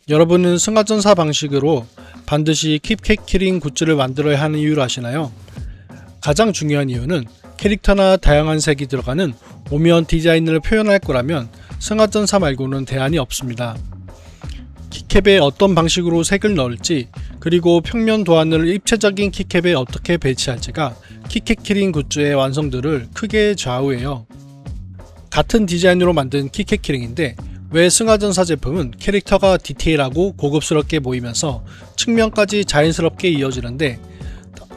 여러분은 승하전사 방식으로 반드시 킵캣 키링 굿즈를 만들어야 하는 이유를 아시나요? 가장 중요한 이유는 캐릭터나 다양한 색이 들어가는 오묘한 디자인을 표현할 거라면 승하전사 말고는 대안이 없습니다. 키캡에 어떤 방식으로 색을 넣을지, 그리고 평면 도안을 입체적인 키캡에 어떻게 배치할지가 키캣 키링 굿즈의 완성도를 크게 좌우해요. 같은 디자인으로 만든 키캣 키링인데 왜 승하전사 제품은 캐릭터가 디테일하고 고급스럽게 보이면서 측면까지 자연스럽게 이어지는데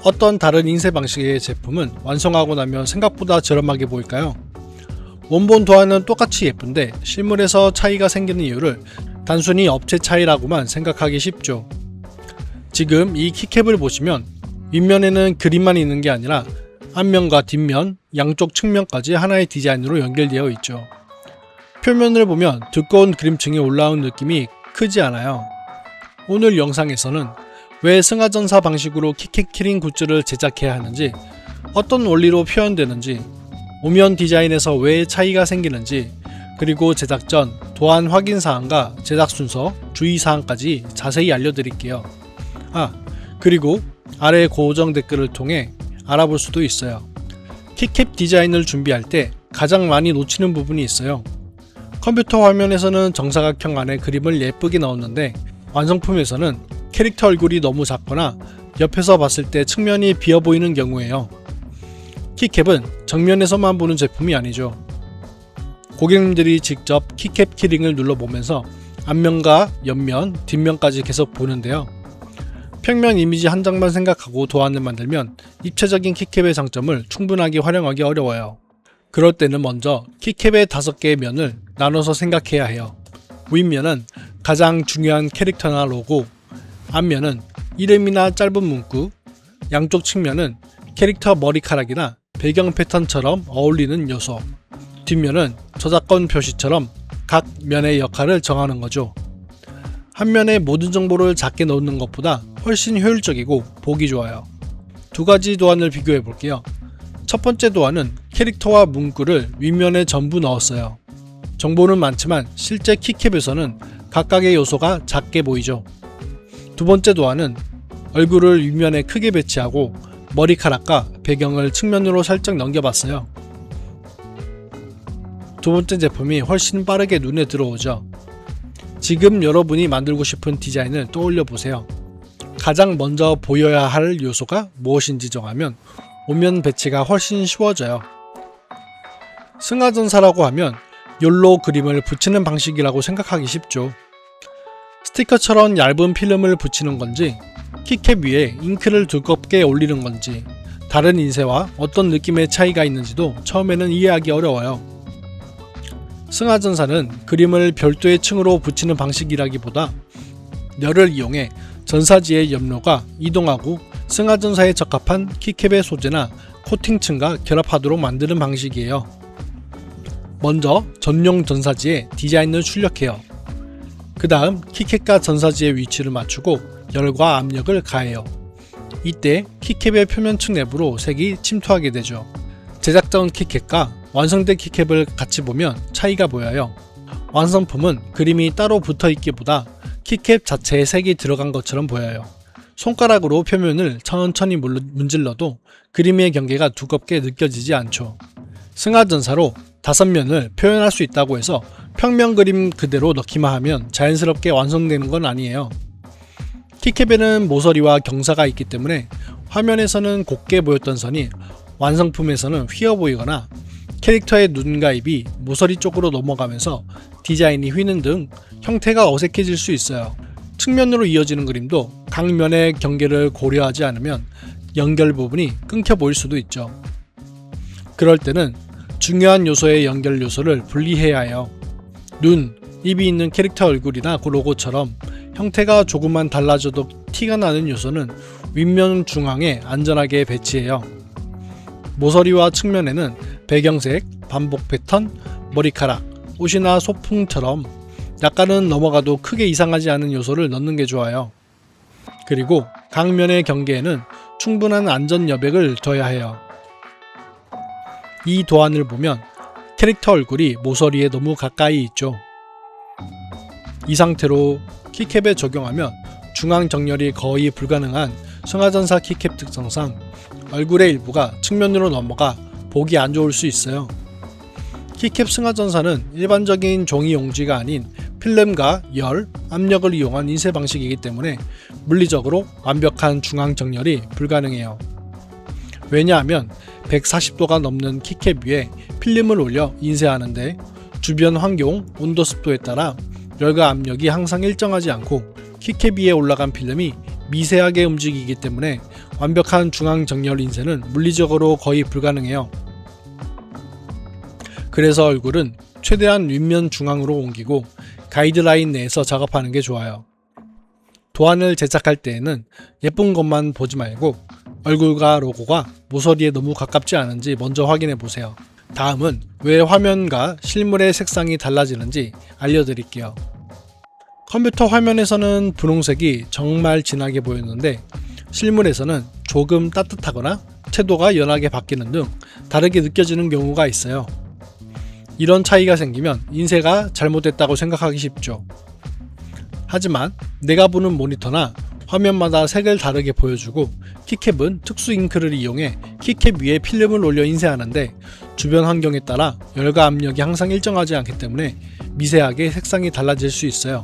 어떤 다른 인쇄 방식의 제품은 완성하고 나면 생각보다 저렴하게 보일까요? 원본 도안은 똑같이 예쁜데 실물에서 차이가 생기는 이유를 단순히 업체 차이라고만 생각하기 쉽죠. 지금 이 키캡을 보시면 윗면에는 그림만 있는 게 아니라 앞면과 뒷면, 양쪽 측면까지 하나의 디자인으로 연결되어 있죠. 표면을 보면 두꺼운 그림층이 올라온 느낌이 크지 않아요. 오늘 영상에서는 왜 승하전사 방식으로 키캣 키링 굿즈를 제작해야 하는지, 어떤 원리로 표현되는지, 오면 디자인에서 왜 차이가 생기는지, 그리고 제작 전 도안 확인 사항과 제작 순서, 주의 사항까지 자세히 알려드릴게요. 그리고 아래 고정 댓글을 통해 알아볼 수도 있어요. 키캡 디자인을 준비할 때 가장 많이 놓치는 부분이 있어요. 컴퓨터 화면에서는 정사각형 안에 그림을 예쁘게 넣었는데 완성품에서는 캐릭터 얼굴이 너무 작거나 옆에서 봤을 때 측면이 비어 보이는 경우예요. 키캡은 정면에서만 보는 제품이 아니죠. 고객님들이 직접 키캡 키링을 눌러보면서 앞면과 옆면, 뒷면까지 계속 보는데요. 평면 이미지 한 장만 생각하고 도안을 만들면 입체적인 키캡의 장점을 충분하게 활용하기 어려워요. 그럴 때는 먼저 키캡의 5개의 면을 나눠서 생각해야 해요. 윗면은 가장 중요한 캐릭터나 로고, 앞면은 이름이나 짧은 문구, 양쪽 측면은 캐릭터 머리카락이나 배경 패턴처럼 어울리는 요소, 뒷면은 저작권 표시처럼 각 면의 역할을 정하는 거죠. 한 면에 모든 정보를 작게 넣는 것보다 훨씬 효율적이고 보기 좋아요. 두 가지 도안을 비교해 볼게요. 첫 번째 도안은 캐릭터와 문구를 윗면에 전부 넣었어요. 정보는 많지만 실제 키캡에서는 각각의 요소가 작게 보이죠. 두 번째 도안은 얼굴을 윗면에 크게 배치하고 머리카락과 배경을 측면으로 살짝 넘겨봤어요. 두 번째 제품이 훨씬 빠르게 눈에 들어오죠. 지금 여러분이 만들고 싶은 디자인을 떠올려 보세요. 가장 먼저 보여야 할 요소가 무엇인지 정하면 오면 배치가 훨씬 쉬워져요. 승하전사라고 하면 욜로 그림을 붙이는 방식이라고 생각하기 쉽죠. 스티커처럼 얇은 필름을 붙이는 건지, 키캡 위에 잉크를 두껍게 올리는 건지, 다른 인쇄와 어떤 느낌의 차이가 있는지도 처음에는 이해하기 어려워요. 승하전사는 그림을 별도의 층으로 붙이는 방식이라기보다 열을 이용해 전사지의 염료가 이동하고 승하전사에 적합한 키캡의 소재나 코팅층과 결합하도록 만드는 방식이에요. 먼저 전용 전사지에 디자인을 출력해요. 그 다음 키캡과 전사지의 위치를 맞추고 열과 압력을 가해요. 이때 키캡의 표면층 내부로 색이 침투하게 되죠. 제작 전 키캡과 완성된 키캡을 같이 보면 차이가 보여요. 완성품은 그림이 따로 붙어 있기보다 키캡 자체에 색이 들어간 것처럼 보여요. 손가락으로 표면을 천천히 문질러도 그림의 경계가 두껍게 느껴지지 않죠. 승하전사로 5면을 표현할 수 있다고 해서 평면 그림 그대로 넣기만 하면 자연스럽게 완성되는 건 아니에요. 키캡에는 모서리와 경사가 있기 때문에 화면에서는 곱게 보였던 선이 완성품에서는 휘어 보이거나 캐릭터의 눈과 입이 모서리 쪽으로 넘어가면서 디자인이 휘는 등 형태가 어색해질 수 있어요. 측면으로 이어지는 그림도 각 면의 경계를 고려하지 않으면 연결 부분이 끊겨 보일 수도 있죠. 그럴 때는 중요한 요소의 연결 요소를 분리해야 해요. 눈, 입이 있는 캐릭터 얼굴이나 로고처럼 형태가 조금만 달라져도 티가 나는 요소는 윗면 중앙에 안전하게 배치해요. 모서리와 측면에는 배경색, 반복 패턴, 머리카락, 옷이나 소품처럼 약간은 넘어가도 크게 이상하지 않은 요소를 넣는 게 좋아요. 그리고 각 면의 경계에는 충분한 안전 여백을 둬야 해요. 이 도안을 보면 캐릭터 얼굴이 모서리에 너무 가까이 있죠. 이 상태로 키캡에 적용하면 중앙 정렬이 거의 불가능한 승하전사 키캡 특성상 얼굴의 일부가 측면으로 넘어가 보기 안 좋을 수 있어요. 키캡 승하전사는 일반적인 종이 용지가 아닌 필름과 열, 압력을 이용한 인쇄 방식이기 때문에 물리적으로 완벽한 중앙 정렬이 불가능해요. 왜냐하면 140도가 넘는 키캡 위에 필름을 올려 인쇄하는데 주변 환경, 온도, 습도에 따라 열과 압력이 항상 일정하지 않고 키캡 위에 올라간 필름이 미세하게 움직이기 때문에 완벽한 중앙 정렬 인쇄는 물리적으로 거의 불가능해요. 그래서 얼굴은 최대한 윗면 중앙으로 옮기고 가이드라인 내에서 작업하는 게 좋아요. 도안을 제작할 때에는 예쁜 것만 보지 말고 얼굴과 로고가 모서리에 너무 가깝지 않은지 먼저 확인해 보세요. 다음은 왜 화면과 실물의 색상이 달라지는지 알려드릴게요. 컴퓨터 화면에서는 분홍색이 정말 진하게 보였는데 실물에서는 조금 따뜻하거나 채도가 연하게 바뀌는 등 다르게 느껴지는 경우가 있어요. 이런 차이가 생기면 인쇄가 잘못됐다고 생각하기 쉽죠. 하지만 내가 보는 모니터나 화면마다 색을 다르게 보여주고 키캡은 특수 잉크를 이용해 키캡 위에 필름을 올려 인쇄하는데 주변 환경에 따라 열과 압력이 항상 일정하지 않기 때문에 미세하게 색상이 달라질 수 있어요.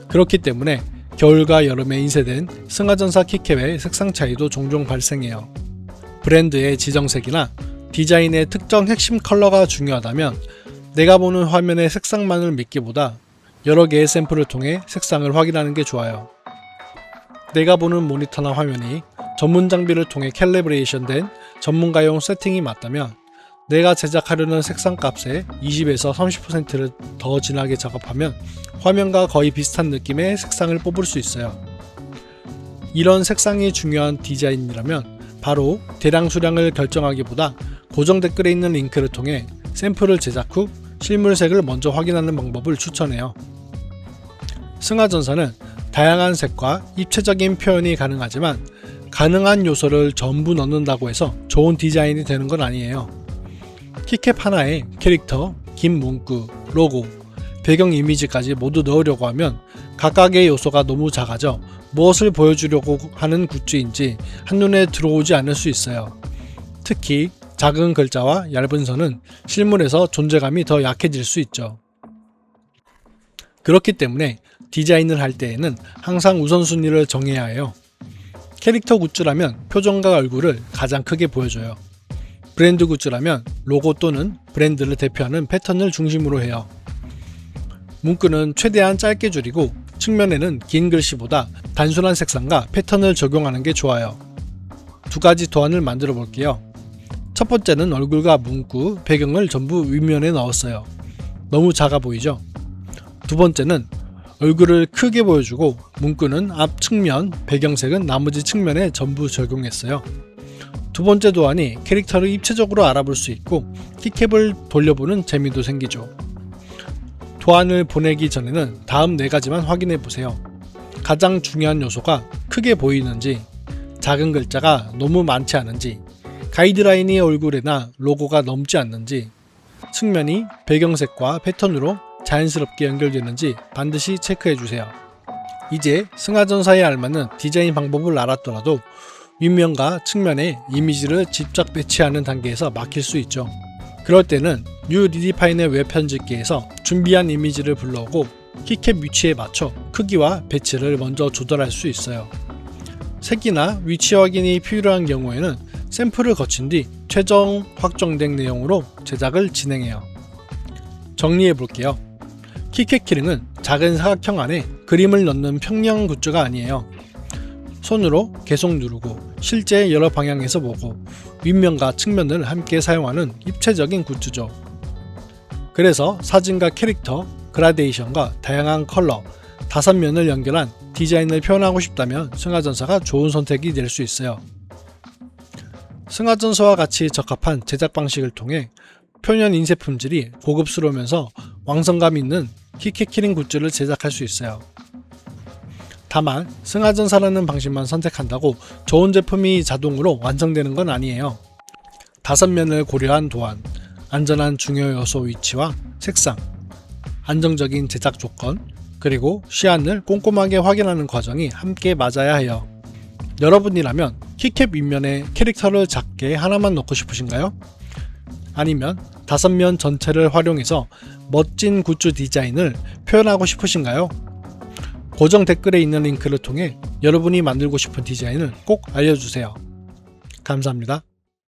그렇기 때문에 겨울과 여름에 인쇄된 승하전사 키캡의 색상 차이도 종종 발생해요. 브랜드의 지정색이나 디자인의 특정 핵심 컬러가 중요하다면 내가 보는 화면의 색상만을 믿기보다 여러 개의 샘플을 통해 색상을 확인하는 게 좋아요. 내가 보는 모니터나 화면이 전문 장비를 통해 캘리브레이션 된 전문가용 세팅이 맞다면 내가 제작하려는 색상 값의 20에서 30%를 더 진하게 작업하면 화면과 거의 비슷한 느낌의 색상을 뽑을 수 있어요. 이런 색상이 중요한 디자인이라면 바로 대량 수량을 결정하기보다 고정 댓글에 있는 링크를 통해 샘플을 제작 후 실물색을 먼저 확인하는 방법을 추천해요. 승하전사는 다양한 색과 입체적인 표현이 가능하지만 가능한 요소를 전부 넣는다고 해서 좋은 디자인이 되는 건 아니에요. 키캡 하나에 캐릭터, 긴 문구, 로고, 배경 이미지까지 모두 넣으려고 하면 각각의 요소가 너무 작아져 무엇을 보여주려고 하는 굿즈인지 한눈에 들어오지 않을 수 있어요. 특히 작은 글자와 얇은 선은 실물에서 존재감이 더 약해질 수 있죠. 그렇기 때문에 디자인을 할 때에는 항상 우선순위를 정해야 해요. 캐릭터 굿즈라면 표정과 얼굴을 가장 크게 보여줘요. 브랜드 굿즈라면 로고 또는 브랜드를 대표하는 패턴을 중심으로 해요. 문구는 최대한 짧게 줄이고 측면에는 긴 글씨보다 단순한 색상과 패턴을 적용하는 게 좋아요. 두 가지 도안을 만들어 볼게요. 첫 번째는 얼굴과 문구, 배경을 전부 윗면에 넣었어요. 너무 작아 보이죠? 두 번째는 얼굴을 크게 보여주고 문구는 앞 측면, 배경색은 나머지 측면에 전부 적용했어요. 두 번째 도안이 캐릭터를 입체적으로 알아볼 수 있고 키캡을 돌려보는 재미도 생기죠. 도안을 보내기 전에는 다음 4가지만 확인해 보세요. 가장 중요한 요소가 크게 보이는지, 작은 글자가 너무 많지 않은지, 가이드라인이 얼굴이나 로고가 넘지 않는지, 측면이 배경색과 패턴으로 자연스럽게 연결되는지 반드시 체크해 주세요. 이제 승하전사에 알맞는 디자인 방법을 알았더라도 윗면과 측면에 이미지를 직접 배치하는 단계에서 막힐 수 있죠. 그럴 때는 뉴 리디파인의 웹 편집기에서 준비한 이미지를 불러오고 키캡 위치에 맞춰 크기와 배치를 먼저 조절할 수 있어요. 색이나 위치 확인이 필요한 경우에는 샘플을 거친 뒤 최종 확정된 내용으로 제작을 진행해요. 정리해 볼게요. 키캡 키링은 작은 사각형 안에 그림을 넣는 평형 굿즈가 아니에요. 손으로 계속 누르고 실제 여러 방향에서 보고 윗면과 측면을 함께 사용하는 입체적인 굿즈죠. 그래서 사진과 캐릭터, 그라데이션과 다양한 컬러, 5면을 연결한 디자인을 표현하고 싶다면 승하전사가 좋은 선택이 될 수 있어요. 승하전사와 같이 적합한 제작 방식을 통해 표현 인쇄 품질이 고급스러우면서 완성감 있는 키캡 키링 굿즈를 제작할 수 있어요. 다만 승하전사라는 방식만 선택한다고 좋은 제품이 자동으로 완성되는 건 아니에요. 5면을 고려한 도안, 안전한 중요 요소 위치와 색상, 안정적인 제작 조건, 그리고 시안을 꼼꼼하게 확인하는 과정이 함께 맞아야 해요. 여러분이라면 키캡 윗면에 캐릭터를 작게 하나만 넣고 싶으신가요? 아니면 5면 전체를 활용해서 멋진 굿즈 디자인을 표현하고 싶으신가요? 고정 댓글에 있는 링크를 통해 여러분이 만들고 싶은 디자인을 꼭 알려주세요. 감사합니다.